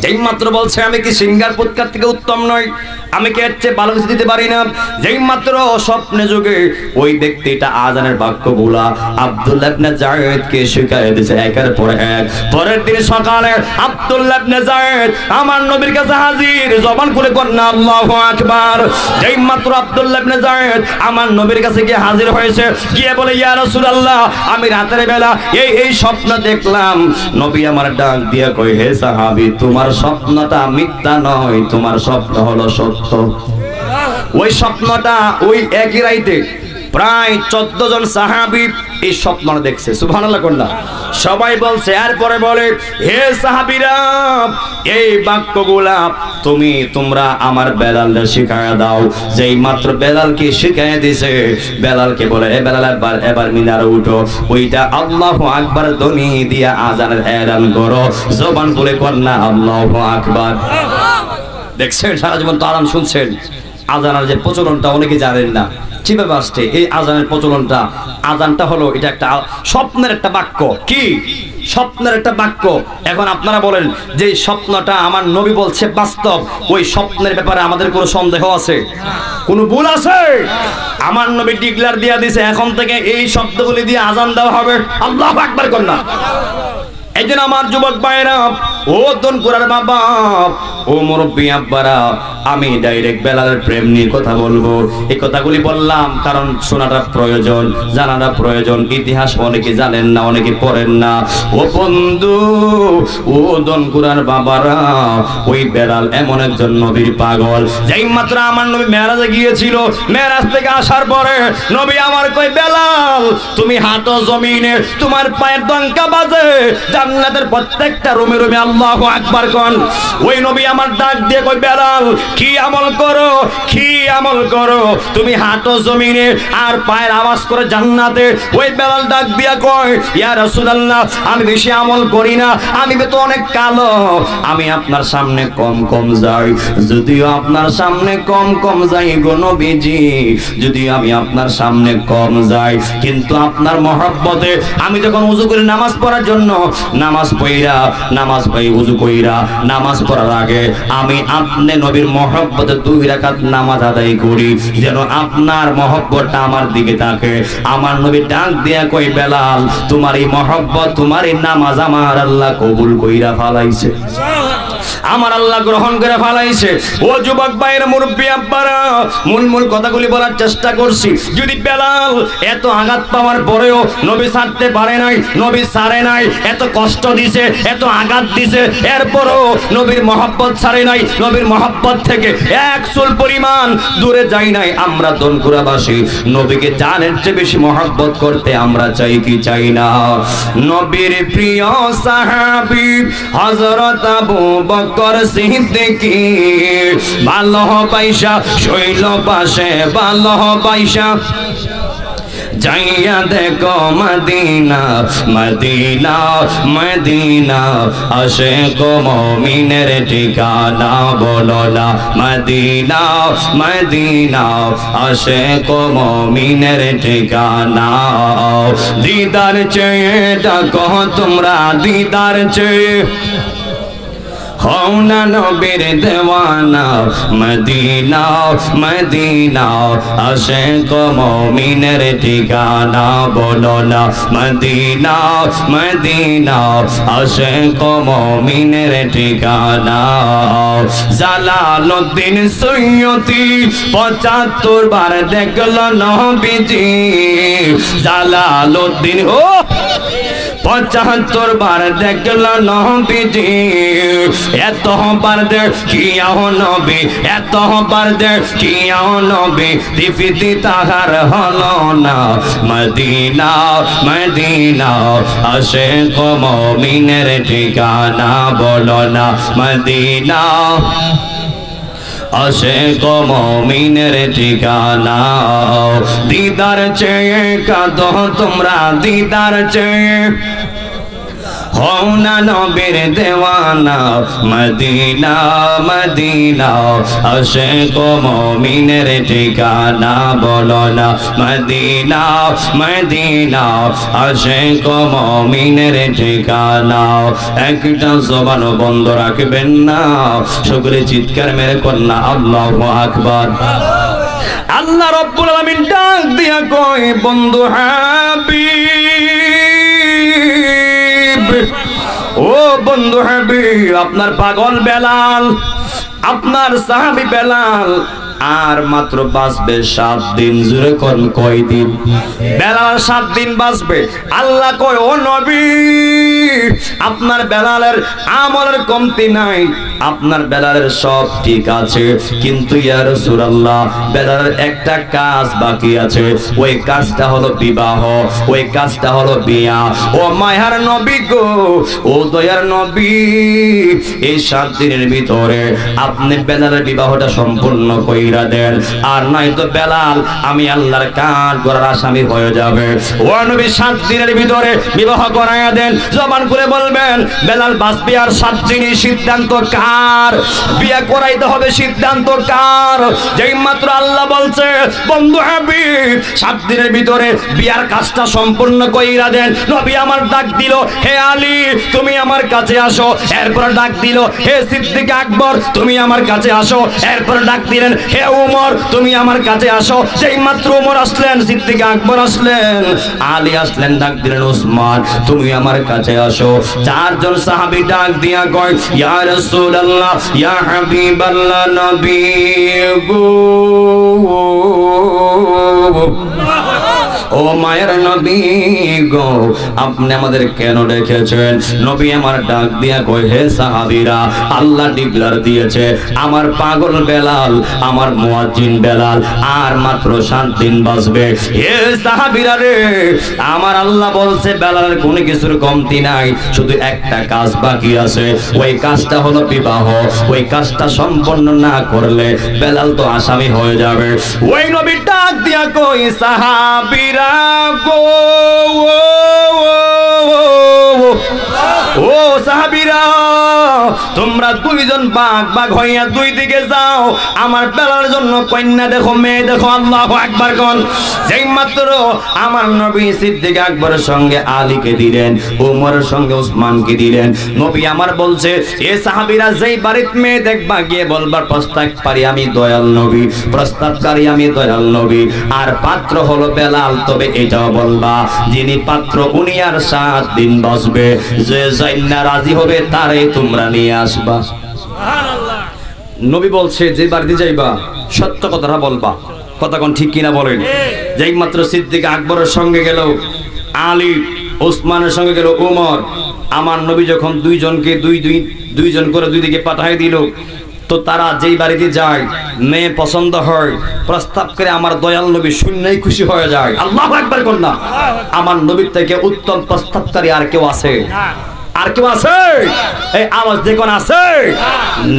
Speaker 1: যেই মাত্র বলছে আমি কি সিঙ্গার ফুৎকার থেকে উত্তম নয়, আমি কি এর চেয়ে ভালো কিছু দিতে পারি না, যেই মাত্র স্বপ্নে যুগে ওই ব্যক্তিটা আজানের বাক্যগুলা আব্দুল্লাহ ইবনে জায়েদকে শিখায় দিয়েছে একের পর এক। পরের দিন সকালে আব্দুল্লাহ ইবনে জায়েদ আমার নবীর কাছে হাজির, জবান খুলে কন্না আল্লাহু আকবার। যেই মাত্র আব্দুল্লাহ ইবনে জায়েদ আমার নবীর কাছে গিয়ে হাজির হয়েছে, গিয়ে বলে, ইয়া রাসূলুল্লাহ আমি রাতের বেলা এই স্বপ্ন দেখলাম। নবী আমার ডাক দিয়ে কই, হে সাহাবী তোমার স্বপ্নটা মিথ্যা নয়, তোমার স্বপ্ন হলো সত্য। ওই স্বপ্নটা ওই একই রাইতে প্রায় 14 জন সাহাবী এই স্বপ্নটা দেখছে। সুবহানাল্লাহ কোনটা। সবাই বলছে, এরপরে বলে, হে সাহাবীরা এই বাক্যগুলা তোমরা আমার বেলালকে শিখায়া দাও। যেই মাত্র বেলালকে শিখায়া দিয়েছে, বেলালকে বলে, এ বেলাল এবার মিনারে উঠো, ওইটা আল্লাহু আকবার ধ্বনি দিয়া আজানের এলান করো। জবান খুলে কন্না আল্লাহু আকবার। দেখছেন সারা জীবন তো আজান শুনছেন, আজানের যে প্রচলনটা অনেকে জানেন না কিভাবে আসছে এই আজানের প্রচলনটা। আজানটা হলো এটা একটা স্বপ্নের একটা বাক্য। কি স্বপ্নের একটা বাক্য? এখন আপনারা বলেন যে স্বপ্নটা আমার নবী বলছে বাস্তব, ওই স্বপ্নের ব্যাপারে আমাদের কোনো সন্দেহ আছে? কোনো ভুল আছে? আমার নবী ডিক্লেয়ার দিয়ে দিয়েছে এখন থেকে এই শব্দগুলি দিয়ে আজান দেওয়া হবে। আল্লাহু আকবার কর না। এই জন্য আমার যুবক ভাইরা, ও দনকুরার বাবা, ও মুরব্বী আব্বারা, আমি ডাইরেক্ট বেলালের প্রেম নিয়ে কথা বলবো। এই কথাগুলি বললাম কারণ শোনাটা প্রয়োজন, জানাটা প্রয়োজন। ইতিহাস অনেকে জানেন না, অনেকে পড়েন না। ও বন্ধু, ও দনকুরার বাবারা, ওই বেলাল এমন একজন নবীর পাগল, যেই মাত্র আমার নবী মেরাজে গিয়েছিল, মেরাজ থেকে আসার পরে নবী আমার কই, বেলাল তুমি হাঁটো জমিনে, তোমার পায়ের ডঙ্কা বাজে জান্নাতের প্রত্যেকটা রুমে রুমে আল্লাহু আকবার কোন। ওই নবী আমার ডাক দিয়ে কই, বেলাল কি আমল করো, কি আমল করো, তুমি হাঁটো জমিনে আর পায়ের আওয়াজ করে জান্নাতে। ওই বেলাল ডাক দিয়া কয়, ইয়া রাসূলুল্লাহ আমি বেশি আমল করি না, আমি তো অনেক কালো, আমি আপনার সামনে কম কম যাই। যদিও আপনার সামনে কম কম যাই গো নবীজি, যদিও আমি আপনার সামনে কম যাই, কিন্তু আপনার মহব্বতে আমি যখন ওযু করে নামাজ পড়ার জন্য নামাজ পড়ি ওযু কইরা নামাজ পড়ার আগে আমি আপনি নবীর মহব্বতে 2 রাকাত নামাজ আদায় করি, যেন আপনার মহব্বতটা আমার দিকে থাকে। আমার নবী ডাক দিয়া কই, বেলাল তোমার এই মহব্বত, তোমার এই নামাজ আমার আল্লাহ কবুল কইরা ফেলাইছে। আমার আল্লাহ গ্রহণ করে ফেলাইছে। ও যুবক ভাইয়ের মুরব্বী আব্বারা, মূল কথাগুলি বলার চেষ্টা করছি। যদি বেলাল এত আঘাত পাওয়ার পরেও নবী ছাড়তে পারে নাই, নবী ছাড়ে নাই, এত কষ্ট দিছে, এত আঘাত দিছে, এরপরও নবীর মহব্বত ছাড়ে নাই, নবীর মহব্বত থেকে এক চুল পরিমাণ দূরে যাই নাই। আমরা দনকুরাবাসী নবীকে জানের চেয়ে বেশি মহব্বত করতে আমরা চাই কি চাই না? নবীর প্রিয় সাহাবী হযরত আবু বকর সিদ্দিকী ভালোবাসা শৈল পাশে ভালোবাসা যাইয়া দেখো মদিনা মদিনা মদিনা আশিক মুমিনের ঠিকানা বলো না মদিনা মদিনা আশিক মুমিনের ঠিকানা। দিদার চেয়ে ডাকো তোমরা দিদার চেয়ে হও না নবীর দেওয়ানা মদিনা মদিনা আশিক মুমিনের ঠিকানা বলো না মদিনা মদিনা আশিক মুমিনের ঠিকানা। জালালউদ্দিন সৈয়দী ৭৫ বার দেখল নবীজি। জালালউদ্দিন ৭৫ বার দেখল নবীজি। এত বার দেখিয়াও নবী, এত বার দেখিয়াও নবী, দিফিতি তাহার হলো না মদিনা মদিনা আশিক মুমিনের ঠিকানা বলো না মদিনা আশিক মুমিনের ঠিকানা। দিদার চেয়ে কাঁদো তোমরা দিদার চেয়ে হও না নবীর দেওয়ানা মদিনা মদিনা আশিক মুমিনের ঠিকানা বলো না মদিনা মদিনা আশিক মুমিনের ঠিকানা। একটা জবান বন্ধ রাখবেন না, সকলে চিৎকার মেরে কন্যা আল্লাহু আকবার। আল্লাহ রাব্বুল আলামিন ডাক দিয়া কয় বন্ধু হাবিব, ও বন্ধু হাবিব, আপনার পাগল বেলাল, আপনার সাহাবী বেলাল আর মাত্র বাঁচবে 7 দিন। জুড়ে কোন কয় দিন? বেলাল 7 দিন বাঁচবে। আল্লাহ কয় ও নবী, আপনার বেলালের আমলের কমতি নাই, আপনার বেলালের সব ঠিক আছে, কিন্তু ইয়া রাসূলুল্লাহ বেলালের একটা কাজ বাকি আছে। ওই কাজটা হলো বিবাহ, ওই কাজটা হলো বিয়া। ও মায়ার নবী গো, ও দয়ার নবী, এই 7 দিনের ভিতরে আপনি বেলালের বিবাহটা সম্পূর্ণ কইরা দেন, আর নাই তো বেলাল আমি আল্লাহর কান করার আসামি হয়ে যাবে। ও নবী 7 দিনের ভিতরে বিবাহ করায়া দেন। জবান করে বলবেন বেলাল বাঁচবে আর 7 দিনই সিদ্ধান্ত কার? বিয়ে করাইতে হবে সিদ্ধান্ত কার? যেই মাত্র আল্লাহ বলছে বন্ধু হাবিব 7 দিনের ভিতরে বিয়ার কাজটা সম্পূর্ণ কইরা দেন, নবী আমার ডাক দিল হে আলী তুমি আমার কাছে আসো। এরপর ডাক দিল হে সিদ্দিক আকবর তুমি আমার কাছে আসো। এরপর ডাক দিলেন হে উমর তুমি আমার কাছে আসো। যেই মাত্র উমর আসলেন, সিদ্দিক আকবর আসলেন, আলী আসলেন, ডাক দিলেন উসমান তুমি আমার কাছে আসো। 4 জন সাহাবী ডাক দিয়া কয় ইয়া রাসূলুল্লাহ ইয়া হাবিবাল্লাহ নবী গো, ও মায়ের নবী গো, আপনি আমাদের কেন ডেকেছেন? নবী আমার ডাক দিয়া কয় হে সাহাবীরা, আল্লাহ ডিক্লার দিয়েছে আমার পাগল বেলাল, আমার মুয়াজ্জিন বেলাল আর মাত্র 7 দিন বাঁচবে। হে সাহাবীরা রে, আমার আল্লাহ বলছে বেলালের কোনো কিছুর কমতি নাই, শুধু একটা কাজ বাকি আছে, ওই কাজটা হলো বিবাহ। ওই কাজটা সম্পন্ন না করলে বেলাল তো আসামি হয়ে যাবে। ওই নবী ডাক দিয়া কই সাহাবীরা গো, ও সাহাবীরা তোমরা 2 জন ভাগ ভাগ হইয়া 2 দিকে যাও, আমার বেলার জন্য কন্যা দেখো, মেয়ে দেখো। আল্লাহু আকবার কোন। যেই মাত্র আমার নবী সিদ্দিক আকবরের সঙ্গে আলীকে দিলেন, উমরের সঙ্গে উসমানকে দিলেন, নবী আমার বলছে এ সাহাবীরা যেই বাড়িতে মেয়ে দেখবা গিয়ে বলবার প্রস্তাবকারী আমি দয়াল নবী, প্রস্তাবকারী আমি দয়াল নবী, আর পাত্র হলো বেলাল। তবে এটাও বলবা যিনি পাত্র উনি আর 7 দিন বাঁচবে, যে জান্নাত রাজি হবে তারে তোমরা নিয়ে আসবা। নবী বলছে যে বাড়িতে যাইবা সত্য কথাটা বলবা, কথা কোন ঠিক কিনা বলেন। যেই মাত্র সিদ্দিক আকবরের সঙ্গে গেল আলী, ওসমানের সঙ্গে গেল ওমর, আমার নবী যখন দুইজন করে দুই দিকে পাঠাই দিল, তো তারা যেই বাড়িতে যায় মেয়ে পছন্দ হয়, প্রস্তাব করে আমার দয়াল নবী শূন্যই খুশি হয়ে যায়। আল্লাহু আকবার কন্যা। আমার নবীর থেকে উত্তম প্রস্তাবকারী আর কেউ আছে? আর কেউ আছে? এই আওয়াজ দেখুন, আছে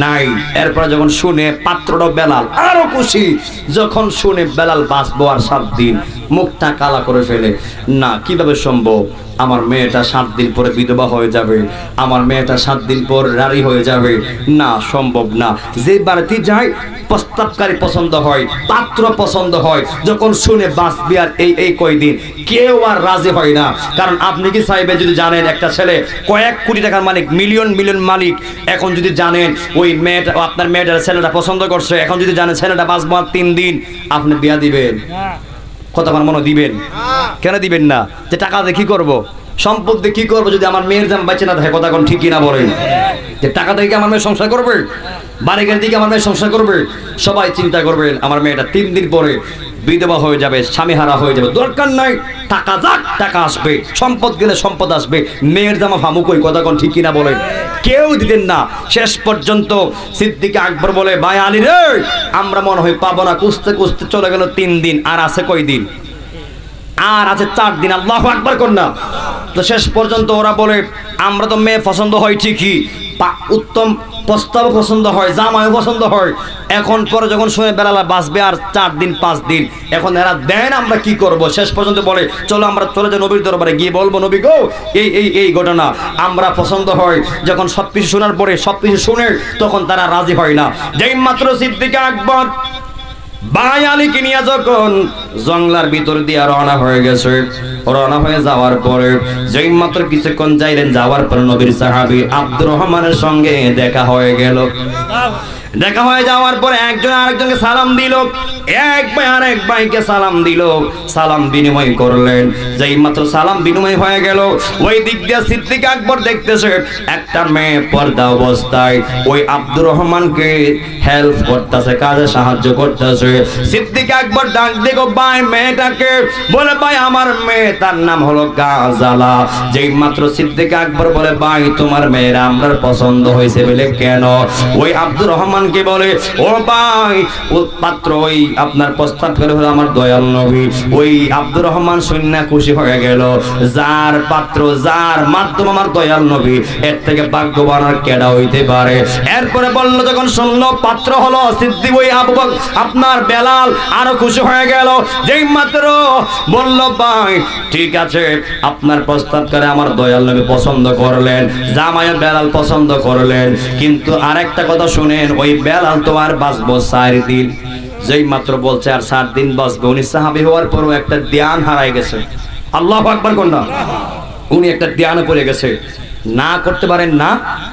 Speaker 1: নাই? এরপরে যখন শুনে পাত্রটা বেলাল আরো খুশি, যখন শুনে বেলাল বাঁচবো আর 7 দিন, মুখটা কালা করে ফেলে, না কিভাবে সম্ভব? আমার মেয়েটা 7 দিন পরে বিধবা হয়ে যাবে, আমার মেয়েটা 7 দিন পর নারী হয়ে যাবে, না সম্ভব না। যে বাড়িতে যায় প্রস্তাবকারী পছন্দ হয়, পাত্র পছন্দ হয়, যখন শুনে বাঁচবি আর এই কয়দিন, কেউ আর রাজি হয় না। কারণ আপনি কি চাইবে যদি জানেন একটা ছেলে কয়েক কোটি টাকার মালিক, মিলিয়ন মালিক, এখন যদি জানেন ওই মেয়েটা, আপনার মেয়েটার ছেলেটা পছন্দ করছে, এখন যদি জানেন ছেলেটা বাঁচবো আর 3 দিন, আপনি বিয়া দিবেন? কথা আমার মনে দিবেন? কেন দিবেন না? যে টাকা দিয়ে কি করবো, সম্পদ দিয়ে কি করবো যদি আমার মেয়ের দাম বেঁচে না থাকে? কথা কোন ঠিক কিনা বলেন? যে টাকা থেকে আমার মেয়ে সংসার করবে, বাড়িঘর দিকে আমার মেয়ে সংসার করবে? সবাই চিন্তা করবেন আমার মেয়েটা 3 দিন পরে বিধবা হয়ে যাবে, স্বামী হারা হয়ে যাবে, দরকার নাই, টাকা যাক, টাকা আসবে, সম্পদ গেলে সম্পদ আসবে, মেয়ের জামা ফামুকই। কথা কোন ঠিক কিনা বলেন? কেউ দিতেন না। শেষ পর্যন্ত সিদ্দিক আকবর বলে, ভাই আলী রে, আমরা মনে হয় পাবো না, খুঁজতে খুঁজতে চলে গেল 3 দিন, আর আছে কয়দিন? আর আছে 4 দিন। আল্লাহু আকবার কন্যা। তো শেষ পর্যন্ত ওরা বলে, আমরা তো মেয়ে পছন্দ হয় ঠিকই, উত্তম প্রস্তাব পছন্দ হয়, জামাইও পছন্দ হয়, এখন পরে যখন শুনে বেলাল বাঁচবে আর 4 দিন 5 দিন, এখন এরা দেন, আমরা কি করব? শেষ পর্যন্ত বলে, চলো আমরা চলে যাই নবীর দরবারে, গিয়ে বলবো, নবী গো এই ঘটনা আমরা পছন্দ হয়। যখন সবকিছু শোনার পরে, সবকিছু শুনে, তখন তারা রাজি হয় না। যেই মাত্র সিদ্দিক আকবর ভাই আলীকে নিয়ে যখন জঙ্গলার ভিতর দিয়ে রওনা হয়ে গেছে, রওনা হয়ে যাওয়ার পরে যেই মাত্র কিছুক্ষণ যাওয়ার পর নবীর সাহাবী আব্দুর রহমানের সঙ্গে দেখা হয়ে গেল। দেখা হয়ে যাওয়ার পরে একজন আরেকজনকে সালাম দিল, এক ভাই আরেক ভাইকে সালাম দিল, সালাম বিনিময় করলেন। যেই মাত্র সালাম বিনিময় হয়ে গেল, ওই দিক দিয়ে সিদ্দিক আকবর দেখতেছে একটা মেয়ে পর্দা অবস্থায় ওই আব্দুর রহমানকে হেল্প করতেছে, কাজে সাহায্য করতেছে। সিদ্দিক আকবর ডাক দিল ভাই মেয়েটাকে, বলে ভাই আমার মেয়ে, তার নাম হলো গাজালা। যেই মাত্র সিদ্দিক আকবর বলে, ভাই তোমার মেয়েরা আমার পছন্দ হয়েছে বলে কেন? ওই আব্দুর রহমান কে বলে, ও ভাই ও পাত্র ওই আপনার প্রস্তাব করে হলো আমার দয়াল নবী। ওই আব্দুর রহমান শুনে খুশি হয়ে গেল, যার পাত্র, যার মাধ্যম আমার দয়াল নবী, এর থেকে ভাগ্যবান আর কেডা হইতে পারে? এরপরে বলল, যখন শুনলো পাত্র হলো সিদ্দিক ওই আবু বকর আপনার বেলাল, আরো খুশি হয়ে গেল। যেই মাত্র বলল, ভাই ঠিক আছে, আপনার প্রস্তাব করে আমার দয়াল নবী পছন্দ করলেন, জামাই বেলাল পছন্দ করলেন, কিন্তু আরেকটা কথা শুনেন, ওই বেলাল তো আর বাঁচবো 4 দিন। যেই মাত্র বলছে আর 4 দিন বাঁচবে, উনি সাহাবী হওয়ার পরও একটা ধ্যান হারাই গেছে। আল্লাহু আকবার কন্যা। উনি একটা ধ্যানে পড়ে গেছে, না করতে পারেন না,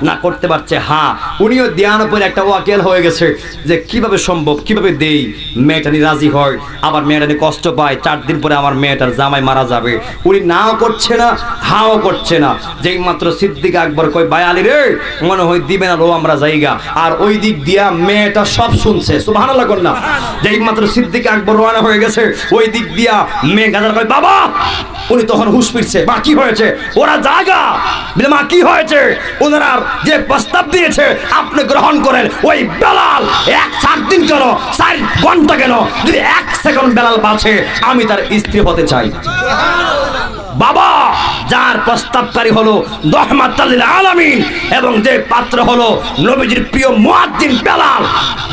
Speaker 1: না করতে পারছে হ্যাঁ, উনিও ধ্যান পরে একটা ওয়াকিল হয়ে গেছে যে কিভাবে সম্ভব, কিভাবে দেই, মেয়েটা নিয়ে রাজি হয়, আবার মেয়েটা নিয়ে কষ্ট পায়, 4 দিন পরে আমার মেয়েটার জামাই মারা যাবে। উনি নাও করছে না, হাও করছে না। যেই মাত্র সিদ্দিক আকবর কই, ভাই আলী রে, মনে হয় দিবে না, লো আমরা জায়গা। আর ওই দিক দিয়া মেয়েটা সব শুনছে, সুবহানাল্লাহ কন্যা। যেই মাত্র সিদ্দিক আকবর রওনা হয়ে গেছে, ওই দিক দিয়া মেয়ে গাজার কয়, বাবা। উনি তখন হুঁশ ফিরছে, মা কি হয়েছে? ওরা জায়গা, মা কি হয়েছে? ওনারা যে প্রস্তাব দিয়েছে আপনি গ্রহণ করেন। ওই বেলাল 4 দিন কেন, 4 ঘন্টা কেন, যদি 1 সেকেন্ড বেলাল বাঁচে, আমি তার স্ত্রী হতে চাই। বাবা, যার প্রস্তাবকারী হলো রাহমাতুল লিল আলামিন এবং যে পাত্র হলো নবীজির প্রিয় মুয়াজ্জিন বেলাল,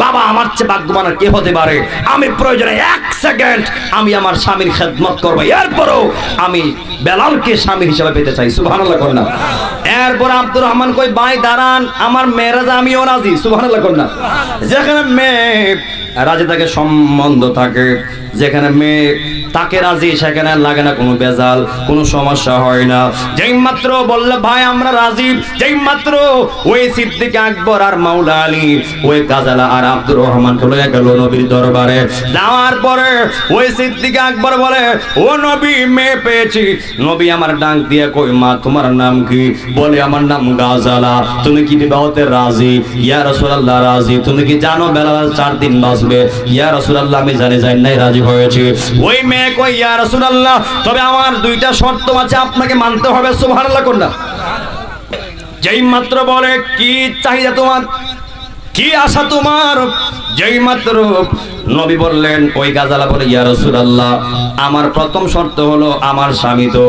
Speaker 1: বাবা আমার চেয়ে ভাগ্যবান আর কে হতে পারে? আমি প্রয়োজনে 1 সেকেন্ড আমি আমার স্বামীর খেদমত করব, এরপরও আমি বেলালকে স্বামী হিসেবে পেতে চাই। সুবহানাল্লাহ কন্যা। এরপর আব্দুর রহমান কই, ভাই দাঁড়ান, আমার মেয়েরা আমিও রাজি। সুবহানাল্লাহ কন্যা। যেখানে মেয়ে রাজি থাকে, সম্বন্ধ থাকে, যেখানে মেয়ে তাকে রাজি, সেখানে লাগে না কোনো বেজাল, কোনো সমস্যা হয় না। যেই মাত্র বলল ভাই আমরা রাজি, যেই মাত্র ওই সিদ্দিক আকবর আর মাওলা আলী ওই গাজালা আর আব্দুর রহমান চলে গেল নবীর দরবারে। যাওয়ার পরে ওই সিদ্দিক আকবর বলে ও নবী মেয়ে পেয়েছি। নবী আমার ডাক দিয়ে কই মা তোমার নাম কি? বলে আমার নাম গাজালা। তুমি কি বিবাহতে রাজি? ইয়া রাসূলুল্লাহ রাজি। তুমি কি জানো বেলাল 4 দিন বাঁচবে? ইয়া রাসূলুল্লাহ আমি জানি নাই রাজি হয়েছে। ওই মেয়ে কই ইয়া রাসূলুল্লাহ তবে আমার 2টা শর্ত আছে আপনাকে মানতে হবে। সুবহানাল্লাহ কোনটা? যেই মাত্র বলে কি চাহিদা তোমার, কি আশা তোমার? যেই মাত্র নবী বললেন ওই গাজালা বলে ইয়া রাসূলুল্লাহ আমার প্রথম শর্ত হলো আমার স্বামী তো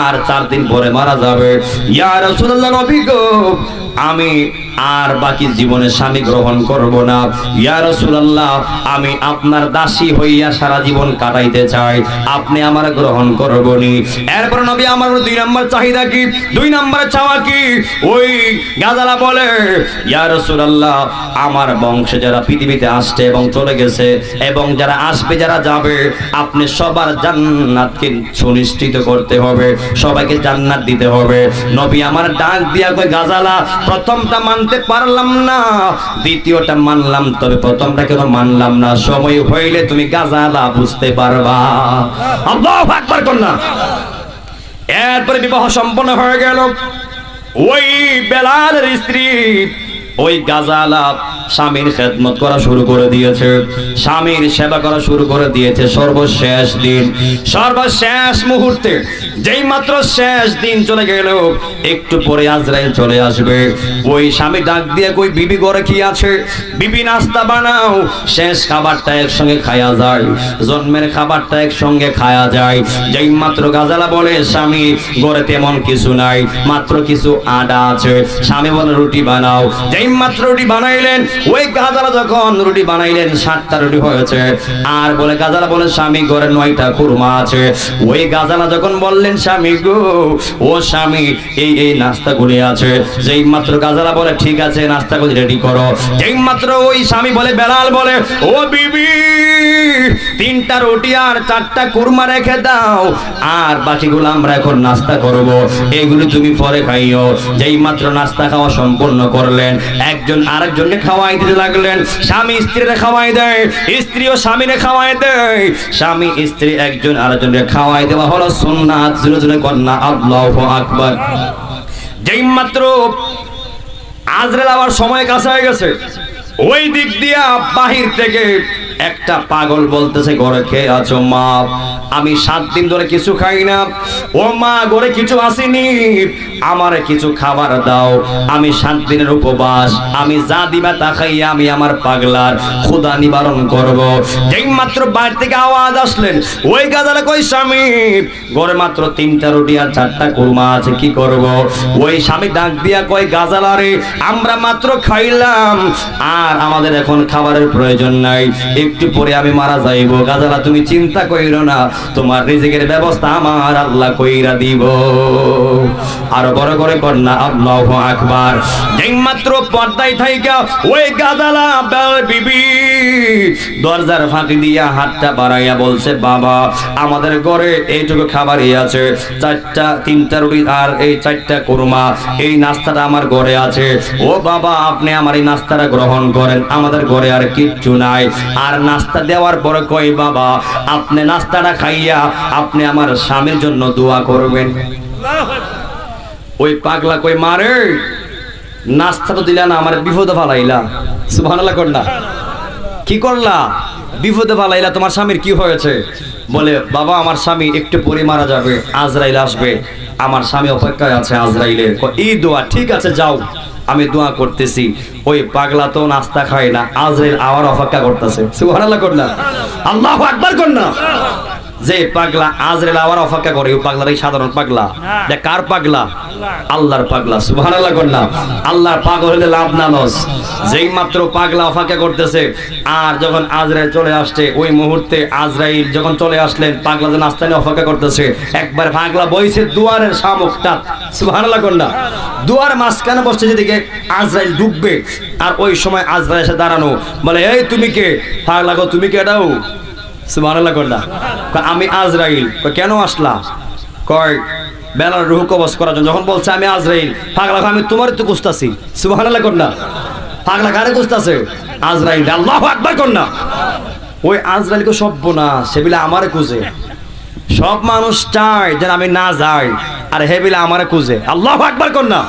Speaker 1: আর 4 দিন পরে মারা যাবে। ইয়া রাসূলুল্লাহ নবী গো আমি আর বাকি জীবনে স্বামী গ্রহণ করব না। ইয়া রাসূলুল্লাহ আমি আপনার দাসী হইয়া সারা জীবন কাটাইতে চাই, আপনি আমার গ্রহণ করবনি। এরপর নবী আমার 2 নম্বর চাহিদা কি, 2 নম্বর চাওয়া কি? ওই গাজালা বলে ইয়া রাসূলুল্লাহ আমার বংশে যারা পৃথিবীতে আসছে এবং চলে গেছে এবং যারা আসবে যারা যাবে আপনি সবার জান্নাতকে সুনিশ্চিত করতে হবে, সবাইকে জান্নাত দিতে হবে। নবী আমার ডাক দিয়া কই গাজালা প্রথমটা মানতে পারলাম না, দ্বিতীয়টা মানলাম তবে প্রথমটা কেন মানলাম না? সময় হইলে তুমি গাজালা বুঝতে পারবা। আল্লাহু আকবার কন্যা। এরপরে বিবাহ সম্পন্ন হয়ে গেল। ওই বেলালের স্ত্রী ওই গাজালা স্বামীর খেদমত করা শুরু করে দিয়েছে, স্বামীর সেবা করা শুরু করে দিয়েছে। সর্বশেষ দিন, সর্বশেষ মুহূর্তে যেই মাত্র শেষ দিন চলে গেল, একটু পরে আজরাইল চলে আসবে। ওই স্বামী ডাক দিয়ে কই বিবি ঘরে কি আছে? বিবি নাস্তা বানাও, শেষ খাবারটা একসঙ্গে খায়া যায়, জন্মের খাবারটা একসঙ্গে খায়া যায়। যেই মাত্র গাজালা বলে স্বামী ঘরে তেমন কিছু নাই, মাত্র কিছু আটা আছে। স্বামী বলে রুটি বানাও। যেই মাত্র রুটি বানাইলেন, ওই গাজালা যখন রুটি বানাইলেন 7টা রুটি হয়েছে। আর বলে গাজালা বলে স্বামী ঘরে 9টা খুরমা আছে। ওই গাজালা যখন বললেন স্বামী গো ও স্বামী এই নাস্তাগুলি আছে। যেই মাত্র গাজালা বলে ঠিক আছে নাস্তাগুলি রেডি করো। যেই মাত্র ওই স্বামী বলে বেলাল বলে ও বিবি 3টা রুটি আর 4টা খুরমা রেখে দাও, আর বাকিগুলো আমরা এখন নাস্তা করব, এগুলো তুমি পরে খাইও। যেই মাত্র নাস্তা খাওয়া সম্পূর্ণ করলেন, একজন আরেকজনকে খাওয়াই দিতে লাগলেন। স্বামী স্ত্রীরে খাওয়াই দেয়, স্ত্রীও স্বামীরে খাওয়াই দেয়, স্বামী স্ত্রী একজন আরেকজনকে খাওয়াই দেওয়া হলো সুন্নাত। জোরে জোরে কন্যা আল্লাহু আকবার। যেই মাত্র আজরাইল আবার সময় কাছে হয়ে গেছে, ওই দিক দিয়া বাহির থেকে একটা পাগল বলতেছে ঘরে খেয়ে আছো মা? আমি 7 দিন ধরে কিছু খাই না। ও মা ঘরে কিছু আসেনি, আমারে কিছু খাবার দাও, আমি 7 দিনের উপবাস, আমি যা দিবা তা খাইয়া আমি আমার পাগলার ক্ষুধা নিবারণ করব। যেই মাত্র বাইরে থেকে আওয়াজ আসলেন ওই গাজালা কই স্বামী ঘরে মাত্র 3টা রুটি আর 4টা কুরমা আছে, কি করব? ওই স্বামী ডাক দিয়া কই গাজালা রে আমরা মাত্র খাইলাম আর আমাদের এখন খাবারের প্রয়োজন নাই, একটু পরে আমি মারা যাইব। গাজালা তুমি চিন্তা কইরো না, তোমার রিজিকের ব্যবস্থা আমার আল্লাহ কইরা দিব। আর বড় করে কন্যা আল্লাহু আকবার। যেই মাত্র পর্দায় থাইকা ওই গাজালা বিবি দরজার ফাঁকি দিয়া হাতটা বাড়াইয়া বলছে বাবা আমাদের ঘরে এইটুকু খাবারই আছে, 3টা রুটি আর এই 4টা কুরমা, এই নাস্তাটা আমার ঘরে আছে। ও বাবা আপনি আমার এই নাস্তাটা গ্রহণ করেন, আমাদের ঘরে আর কিচ্ছু নাই। আর নাস্তা দেওয়ার পরে কই বাবা আপনি নাস্তাটা খাইয়া আপনি আমার স্বামীর জন্য দোয়া করবেন। ওই পাগলা কই মারে নাস্তা তো দিলা না, আমার বিপদে ফালাইলা। সুবহানাল্লাহ কন্যা। কি করলা? বিপদে ফালাইলা। তোমার স্বামীর কি হয়েছে? বলে বাবা আমার স্বামী একটু পরে মারা যাবে, আজরাইল আসবে, আমার স্বামী অপেক্ষায় আছে আজরাইলের। এই দোয়া ঠিক আছে যাও আমি দোয়া করতেছি। ওই পাগলা তো নাস্তা খায় না, আজরাইল আবার অপেক্ষা করতেছে। সুবহানাল্লাহ কন্যা আল্লাহু আকবার কন্যা। যে পাগলা আজরাইল আবার অপেক্ষা করে, ওই পাগলার এই সাধারণ পাগলা, কার পাগলা? আল্লাহর পাগলা। সুবহানাল্লাহ কন্যা। আল্লাহর পাগল হলে লাভ না লস। যেই মাত্র পাগলা অপেক্ষা করতেছে আর যখন আজরাইল চলে আসছে, ওই মুহূর্তে আজরাইল যখন চলে আসলেন পাগলা যে নাস্তা নিয়ে অপেক্ষা করতেছে, একবার পাগলা বইছে দুয়ারের শামুকটা। সুবহানাল্লাহ কন্যা। দুয়ার মাঝখানে বসছে যেদিকে আজরাইল ঢুকবে, আর ওই সময় আজরাইল এসে দাঁড়ানো, বলে এই তুমি কে? পাগলা গো তুমি কে? এটাও সুবহানাল্লাহ কন্যা। আমি আজরাইল। কেন আসলা? কয় বেলাল রূহ কবজ করার জন্য যখন বলছে আমি আজরাইল, পাগলা আমি তোমারই তো খুঁজতাছি, সুবহানাল্লাহ কর না, পাগলা কারে খুঁজতাছে? আজরাইল। আল্লাহু আকবার কর না। ওই আজরাইলকে সভ্য না, সে বিলে আমারে খুঁজে। সব মানুষ চায় যেন আমি না যাই, আর হে বিলে আমারে খুঁজে। আল্লাহু আকবার কর না।